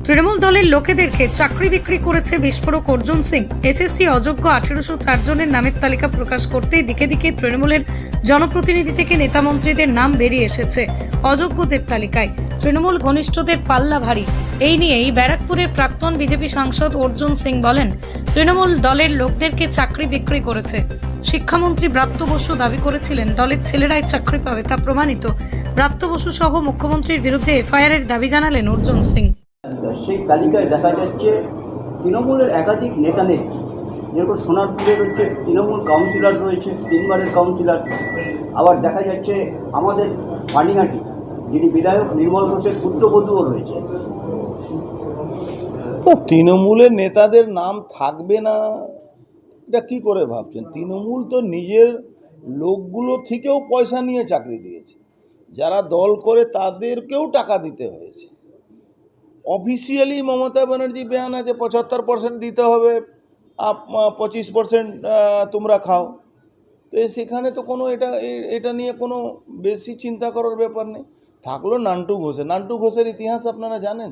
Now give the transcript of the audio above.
তৃণমূল দলের লোকেদেরকে চাকরি বিক্রি করেছে বিস্ফোরক অর্জুন সিং। এসএসসি অযোগ্য 1804 জনের নামের তালিকা প্রকাশ করতেই দিকে দিকে তৃণমূলের জনপ্রতিনিধি থেকে নেতামন্ত্রীদের নাম বেরিয়ে এসেছে অযোগ্যদের তালিকায়। তৃণমূল ঘনিষ্ঠদের পাল্লা ভারী। এই নিয়েই ব্যারাকপুরের প্রাক্তন বিজেপি সাংসদ অর্জুন সিং বলেন, তৃণমূল দলের লোকদেরকে চাকরি বিক্রি করেছে। শিক্ষামন্ত্রী ব্রাত্য বসু দাবি করেছিলেন দলের ছেলেরাই চাকরি পাবে, তা প্রমাণিত। ব্রাত্য বসু সহ মুখ্যমন্ত্রীর বিরুদ্ধে এফআইআরের দাবি জানালেন অর্জুন সিং। সেই তালিকায় দেখা যাচ্ছে তৃণমূলের একাধিক নেতা নেত্রী, যেরকম সোনারপুরের হচ্ছে তৃণমূল কাউন্সিলর রয়েছে, 3 বারের কাউন্সিলর। আবার দেখা যাচ্ছে আমাদের পানিহাটি যিনি বিধায়ক নির্মল ঘোষের পুত্রবধূও রয়েছে। তো তৃণমূলের নেতাদের নাম থাকবে না, এটা কি করে ভাবছেন? তৃণমূল তো নিজের লোকগুলো থেকেও পয়সা নিয়ে চাকরি দিয়েছে, যারা দল করে তাদেরকেও টাকা দিতে হয়েছে। অফিসিয়ালি মমতা ব্যানার্জি বয়ান আছে 75% দিতে হবে, 25% তোমরা খাও। তো সেখানে তো কোনো এটা নিয়ে কোনো বেশি চিন্তা করার ব্যাপার নেই। থাকলো নান্টু ঘোষের ইতিহাস আপনারা জানেন।